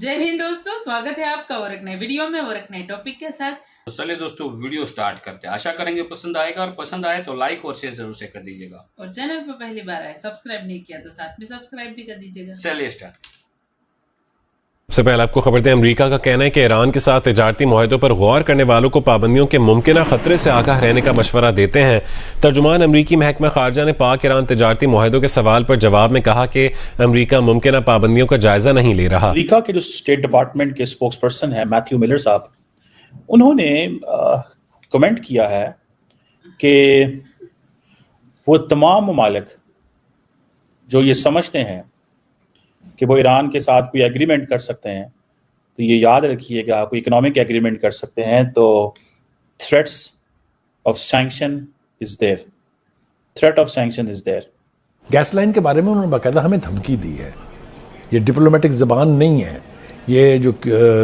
जय हिंद दोस्तों, स्वागत है आपका और एक नए वीडियो में और एक नए टॉपिक के साथ। तो चलिए दोस्तों वीडियो स्टार्ट करते हैं। आशा करेंगे पसंद आएगा और पसंद आए तो लाइक और शेयर जरूर से कर दीजिएगा और चैनल पर पहली बार आए सब्सक्राइब नहीं किया तो साथ में सब्सक्राइब भी कर दीजिएगा। चलिए स्टार्ट। सबसे पहले आपको खबर दें, अमेरिका का कहना है कि ईरान के साथ तिजारती मुआहदों पर गौर करने वालों को पाबंदियों के मुमकिन खतरे से आगाह रहने का मशवरा देते हैं। तर्जुमान अमरीकी महकमा खारजा ने पाक ईरान तिजारती मुआहदों के सवाल पर जवाब में कहा कि अमरीका मुमकिन पाबंदियों का जायजा नहीं ले रहा। अमरीका के जो स्टेट डिपार्टमेंट के स्पोक्स पर्सन है मैथ्यू मिलर साहब, उन्होंने कमेंट किया है कि वो तमाम ममालिक जो ये समझते हैं कि वो ईरान के साथ कोई एग्रीमेंट कर सकते हैं, तो ये याद रखिएगा, कोई इकोनॉमिक एग्रीमेंट कर सकते हैं तो threats of sanction is there, threat of sanction is there. Gas line के बारे में उन्होंने बाकायदा हमें धमकी दी है। ये डिप्लोमेटिक ज़बान नहीं है, ये जो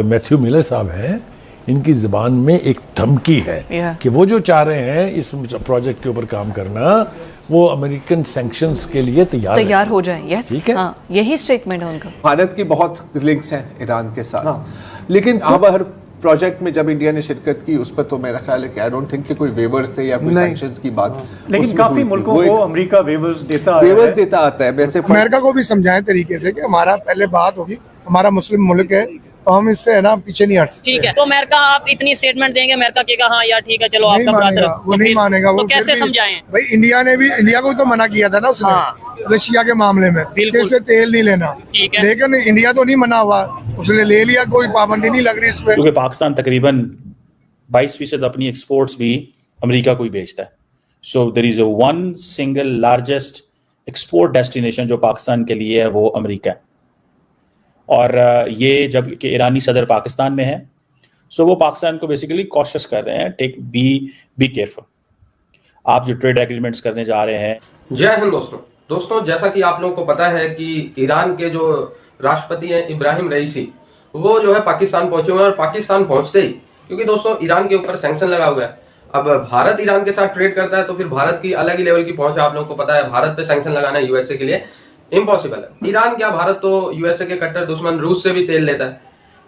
मैथ्यू मिलर साहब हैं इनकी ज़बान में एक धमकी है कि वो जो चाह रहे हैं इस प्रोजेक्ट के ऊपर काम करना, वो अमेरिकन सैंक्शंस के लिए तैयार हो जाए। यस, ठीक है, हाँ, यही स्टेटमेंट है उनका। भारत की बहुत लिंक्स हैं ईरान के साथ, लेकिन अब हर प्रोजेक्ट में जब इंडिया ने शिरकत की उस पर तो मेरा ख्याल है कि आई डोंट थिंक कि कोई वेवर्स थे या कोई सैंक्शंस की बात, लेकिन काफी मुल्कों को अमेरिका वेवर्स देता आता है। वैसे अमेरिका को भी समझाएं तरीके से कि हमारा पहले बात होगी, हमारा मुस्लिम मुल्क है तो हम इससे है ना पीछे नहीं हट सकते। ठीक है, तो अमेरिका आप इतनी स्टेटमेंट देंगे, अमेरिका कहेगा हाँ यार ठीक है चलो आपका वो नहीं मानेगा। वो कैसे समझाएं? भाई इंडिया को तो मना किया था ना उसने, रशिया के मामले में इससे तेल नहीं लेना, लेकिन इंडिया तो नहीं मना हुआ, उसने ले लिया, कोई पाबंदी नहीं लग रही इस पे। क्योंकि पाकिस्तान तकरीबन 22% अपनी एक्सपोर्ट्स भी अमेरिका को ही बेचता है। So there is one single largest export destination जो पाकिस्तान के लिए है वो अमेरिका है। और ये जब कि ईरानी सदर पाकिस्तान में है, सो वो पाकिस्तान को बेसिकली कॉशियस कर रहे हैं, टेक बी केयरफुल, आप जो ट्रेड एग्रीमेंट्स करने जा रहे हैं। जय हिंद दोस्तों, जैसा कि आप लोगों को पता है कि ईरान के जो राष्ट्रपति हैं इब्राहिम रईसी, वो जो है पाकिस्तान पहुंचे हुए हैं। और पाकिस्तान पहुंचते ही, क्योंकि दोस्तों ईरान के ऊपर सैंक्शन लगा हुआ है, अब भारत ईरान के साथ ट्रेड करता है तो फिर भारत की अलग ही लेवल की पहुंच है। आप लोगों को पता है भारत पे सैंक्शन लगाना यूएसए के लिए इम्पॉसिबल है। ईरान क्या, भारत तो यूएसए के कट्टर दुश्मन रूस से भी तेल लेता है।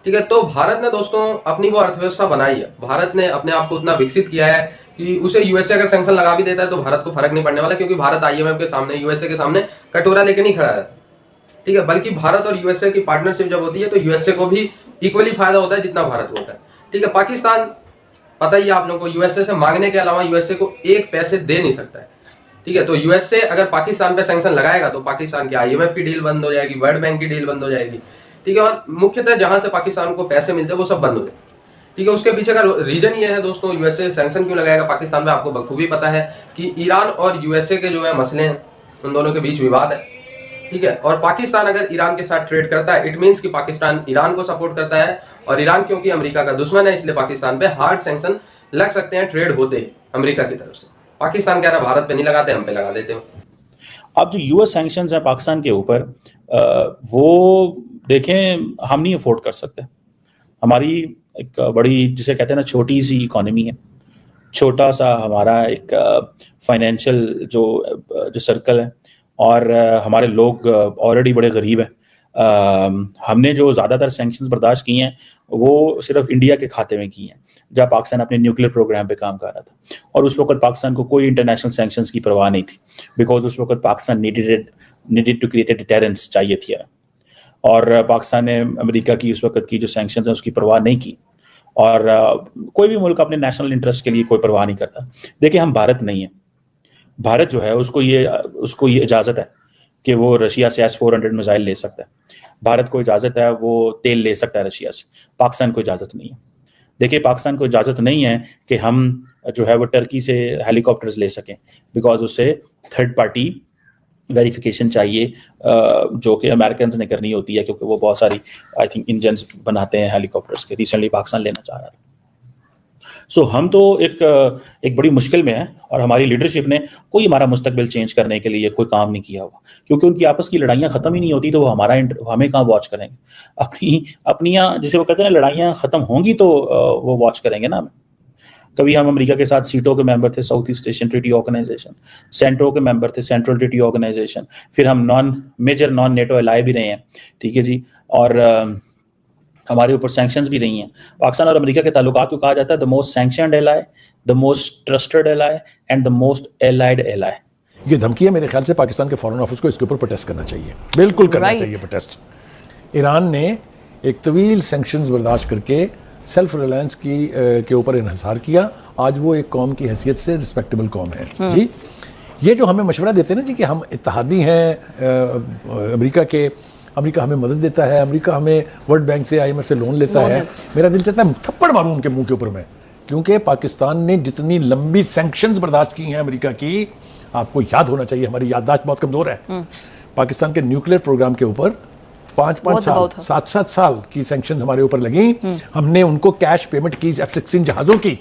ठीक है, तो भारत ने दोस्तों अपनी वो अर्थव्यवस्था बनाई है, भारत ने अपने आप को उतना विकसित किया है कि उसे यूएसए अगर सैंक्शन लगा भी देता है तो भारत को फर्क नहीं पड़ने वाला, क्योंकि भारत आईएमएफ के सामने, यूएसए के सामने कटोरा लेके नहीं खड़ा रहता। ठीक है, बल्कि भारत और यूएसए की पार्टनरशिप जब होती है तो यूएसए को भी इक्वली फायदा होता है जितना भारत को होता है। ठीक है, पाकिस्तान पता ही है आप लोगों को, यूएसए से मांगने के अलावा यूएसए को एक पैसे दे नहीं सकता है। ठीक है, तो यूएसए अगर पाकिस्तान पे सैंक्शन लगाएगा तो पाकिस्तान की आईएमएफ की डील बंद हो जाएगी, वर्ल्ड बैंक की डील बंद हो जाएगी। ठीक है, और मुख्यतः जहां से पाकिस्तान को पैसे मिलते हैं वो सब बंद हो जाए। ठीक है, उसके पीछे का रीजन ये है दोस्तों, यूएसए सैंक्शन क्यों लगाएगा पाकिस्तान पे, आपको बखूबी पता है कि ईरान और यूएसए के जो है मसले हैं, उन दोनों के बीच विवाद है। ठीक है, और पाकिस्तान अगर ईरान के साथ ट्रेड करता है, इट मीन्स कि पाकिस्तान ईरान को सपोर्ट करता है, और ईरान क्योंकि अमेरिका का दुश्मन है इसलिए पाकिस्तान पे हार्ड सैंक्शन लग सकते हैं ट्रेड होते ही अमेरिका की तरफ से। पाकिस्तान कह रहा है भारत पे नहीं लगाते, हम पे लगा देते हो। अब जो यूएस सैंक्शंस हैं पाकिस्तान के ऊपर, वो देखें, हम नहीं अफोर्ड कर सकते। हमारी एक बड़ी, जिसे कहते हैं ना, छोटी सी इकोनॉमी है, छोटा सा हमारा एक फाइनेंशियल जो सर्कल है, और हमारे लोग ऑलरेडी बड़े गरीब हैं। हमने जो ज़्यादातर सैंक्शंस बर्दाश्त किए हैं वो सिर्फ इंडिया के खाते में की हैं, जब पाकिस्तान अपने न्यूक्लियर प्रोग्राम पे काम कर रहा था, और उस वक्त पाकिस्तान को कोई इंटरनेशनल सैंक्शंस की परवाह नहीं थी, बिकॉज उस वक्त Pakistan needed to create deterrence चाहिए थी। और पाकिस्तान ने अमेरिका की उस वक्त की जो सैंक्शंस हैं उसकी परवाह नहीं की, और कोई भी मुल्क अपने नेशनल इंटरेस्ट के लिए कोई परवाह नहीं करता। देखिए, हम भारत नहीं है, भारत जो है उसको ये इजाज़त है कि वो रशिया से S-400 मिसाइल ले सकता है, भारत को इजाज़त है वो तेल ले सकता है रशिया से, पाकिस्तान को इजाज़त नहीं है। देखिए, पाकिस्तान को इजाज़त नहीं है कि हम जो है वो टर्की से हेलीकॉप्टर्स ले सकें, बिकॉज उससे थर्ड पार्टी वेरिफिकेशन चाहिए, जो कि अमेरिकन ने करनी होती है, क्योंकि वो बहुत सारी आई थिंक इंजन्स बनाते हैं हेलीकॉप्टर्स के। रिसेंटली पाकिस्तान लेना चाह रहा था। सो हम तो एक बड़ी मुश्किल में है, और हमारी लीडरशिप ने कोई हमारा मुस्तकबिल चेंज करने के लिए कोई काम नहीं किया हुआ, क्योंकि उनकी आपस की लड़ाइयाँ ख़त्म ही नहीं होती, तो वो हमें कहाँ वॉच करेंगे। अपनियाँ जिसे वो कहते हैं ना, लड़ाइयाँ ख़त्म होंगी तो वो वॉच करेंगे ना हमें। कभी हम अमेरिका के साथ सीटो के मेंबर थे, South East Asian treaty organisation, CENTO के मेंबर थे, सेंट्रल ट्रीटी ऑर्गेनाइजेशन, फिर हम मेजर नॉन नेटो एलाय भी रहे हैं। ठीक है जी, और हमारे ऊपर सैंक्शंस भी रही हैं। पाकिस्तान और अमेरिका के ताल्लुकात को कहा जाता है the most sanctioned ally, the most trusted ally and the most allied ally. ये धमकी है, मेरे ख्याल से पाकिस्तान के फॉरेन ऑफिस को इसके ऊपर प्रोटेस्ट करना चाहिए, बिल्कुल करना चाहिए प्रोटेस्ट। ईरान ने एक तवील सैंक्शंस बर्दाश्त करके सेल्फ रिलायंस के ऊपर इन्हिसार किया, आज वो एक कौम की हैसियत से रिस्पेक्टेबल कौम है। जी ये जो हमें मशवरा देते हैं ना जी कि हम इत्तेहादी हैं अमेरिका के, अमेरिका हमें मदद देता है, अमेरिका हमें वर्ल्ड बैंक से IMF से लोन लेता है, मेरा दिल चाहता है थप्पड़ मारूं उनके मुंह के ऊपर मैं, क्योंकि पाकिस्तान ने जितनी लंबी सैंक्शंस बर्दाश्त की हैं अमेरिका की, आपको याद होना चाहिए, हमारी याददाश्त बहुत कमजोर है। पाकिस्तान के न्यूक्लियर प्रोग्राम के ऊपर 5-5 साल 7-7 साल की सैंक्शन हमारे ऊपर लगी। हमने उनको कैश पेमेंट की F-16 जहाजों की।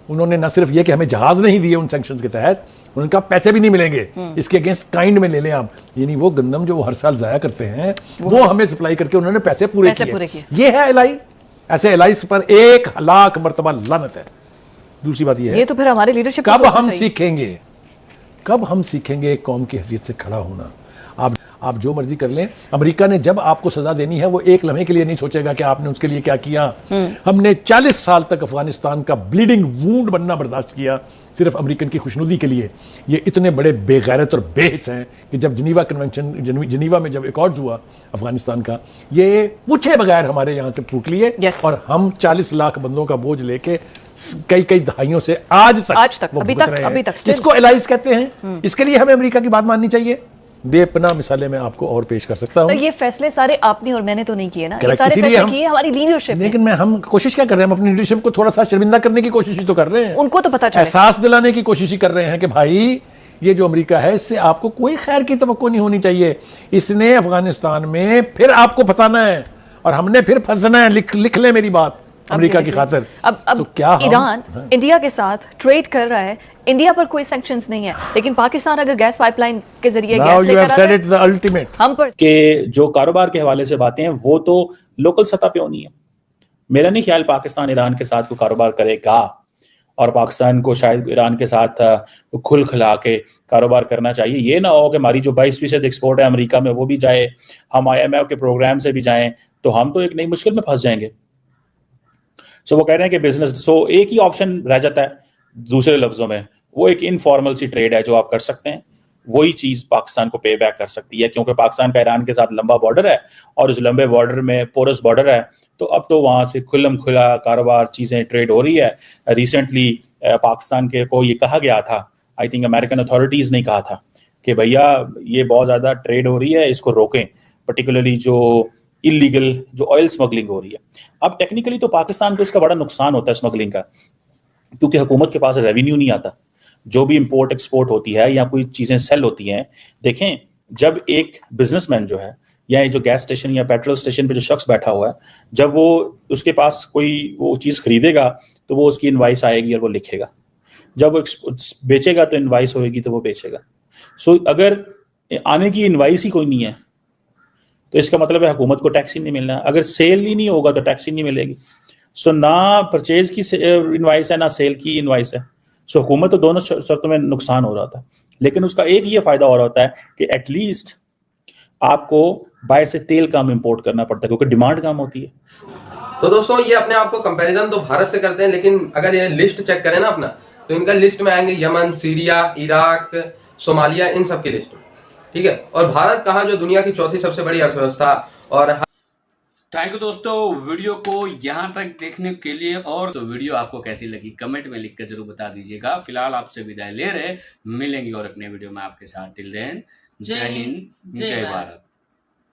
उन्होंने न सिर्फ ये कि हमें जहाज नहीं दिए उन सैंक्शंस के तहत, उनका पैसे भी नहीं मिलेंगे, इसके अगेंस्ट काइंड में ले लें आप, यानी वो गंदम जो वो हर साल जाया करते हैं वो हमें सप्लाई करके उन्होंने पैसे पूरे किए। ये है एलाई। ऐसे एलाइस पर 1,00,000 मरतबा लानत है। दूसरी बात ये तो फिर हमारे लीडरशिप कब हम सीखेंगे, कब हम सीखेंगे एक कौम की हैसियत से खड़ा होना। आप जो मर्जी कर लें, अमेरिका ने जब आपको सजा देनी है वो एक लम्हे के लिए नहीं सोचेगा कि आपने उसके लिए क्या किया। हमने 40 साल तक अफगानिस्तान का ब्लीडिंग वूंड बनना बर्दाश्त किया सिर्फ अमेरिकन की खुशनुदी के लिए। ये इतने बड़े बेगैरत और बेहिस हैं कि जब जिनीवा में जब एकॉर्ड हुआ अफगानिस्तान का, ये पूछे बगैर हमारे यहाँ से फूट लिए और हम 40 लाख बंदों का बोझ लेके कई दहाइयों से आज तक अभी तक इसको एलाइज कहते हैं। इसके लिए हमें अमेरिका की बात माननी चाहिए। बेपनाह मिसालें मैं आपको और पेश कर सकता हूँ। तो ये फैसले सारे आपने और मैंने तो नहीं किए ना, ये सारे फैसले किए हमारी लीडरशिप ने। लेकिन हम कोशिश क्या कर रहे हैं, हम अपनी लीडरशिप को थोड़ा सा शर्मिंदा करने की कोशिश ही तो कर रहे हैं, उनको तो पता चले, एहसास दिलाने की कोशिश ही कर रहे हैं कि भाई ये जो अमेरिका है इससे आपको कोई खैर की तवक्को नहीं होनी चाहिए। इसने अफगानिस्तान में फिर आपको फंसाना है और हमने फिर फंसना है। लिख ले मेरी बात अमेरिका की खातिर। अब तो क्या ईरान इंडिया के साथ ट्रेड कर रहा है, इंडिया पर कोई सैंक्शंस नहीं है, लेकिन पाकिस्तान अगर गैस पाइपलाइन के जरिए गैस लेकर आता है हम पर के जो कारोबार के हवाले से बातें हैं वो तो लोकल सतह पे होनी है। मेरा नहीं ख्याल पाकिस्तान ईरान के साथ कोई कारोबार करेगा और पाकिस्तान को शायद ईरान के साथ खुल खिला के कारोबार करना चाहिए। ये ना हो कि हमारी जो 22% एक्सपोर्ट है अमेरिका में वो भी जाए, हम IMF के प्रोग्राम से भी जाएं, तो हम तो एक नई मुश्किल में फंस जाएंगे। सो वो कह रहे हैं कि बिजनेस, एक ही ऑप्शन रह जाता है, दूसरे लफ्जों में वो एक इनफॉर्मल सी ट्रेड है जो आप कर सकते हैं। वही चीज पाकिस्तान को पे बैक कर सकती है, क्योंकि पाकिस्तान का ईरान के साथ लंबा बॉर्डर है और उस लंबे बॉर्डर में पोरस बॉर्डर है, तो अब तो वहां से खुल्लम खुला कारोबार चीजें ट्रेड हो रही है। रिसेंटली पाकिस्तान के को ये कहा गया था, आई थिंक अमेरिकन अथॉरिटीज ने कहा था कि भैया ये बहुत ज्यादा ट्रेड हो रही है, इसको रोकें, पर्टिकुलरली जो इलीगल जो ऑयल स्मगलिंग हो रही है। अब टेक्निकली तो पाकिस्तान को इसका बड़ा नुकसान होता है स्मगलिंग का, क्योंकि हुकूमत के पास रेवेन्यू नहीं आता। जो भी इंपोर्ट एक्सपोर्ट होती है या कोई चीजें सेल होती हैं, देखें जब एक बिजनेसमैन जो है या जो गैस स्टेशन या पेट्रोल स्टेशन पे जो शख्स बैठा हुआ है, जब वो उसके पास कोई वो चीज खरीदेगा तो वो उसकी इनवाइस आएगी और वो लिखेगा, जब वो बेचेगा तो इनवाइस होगी तो वो बेचेगा। सो अगर आने की इनवाइस ही कोई नहीं है तो इसका मतलब है हुकूमत को टैक्स ही नहीं मिलना। अगर सेल ही नहीं होगा तो टैक्स ही नहीं मिलेगी। सो ना परचेज की इनवाइस है ना सेल की इनवाइस है। सो हुकूमत तो दोनों शर्तों में नुकसान हो रहा था, लेकिन उसका एक ये फायदा हो रहा होता है कि एटलीस्ट आपको बाहर से तेल कम इंपोर्ट करना पड़ता है क्योंकि डिमांड कम होती है। तो दोस्तों ये अपने आप को कंपैरिजन तो भारत से करते हैं, लेकिन अगर ये लिस्ट चेक करें ना अपना, तो इनका लिस्ट में आएंगे यमन, सीरिया, इराक, सोमालिया, इन सब की लिस्ट, ठीक है। और भारत कहाँ, जो दुनिया की चौथी सबसे बड़ी अर्थव्यवस्था। और थैंक यू दोस्तों वीडियो को यहाँ तक देखने के लिए। और तो वीडियो आपको कैसी लगी कमेंट में लिख कर जरूर बता दीजिएगा। फिलहाल आपसे विदाई ले रहे, मिलेंगे और अपने वीडियो में आपके साथ। टिल देन जय हिंद, जय भारत।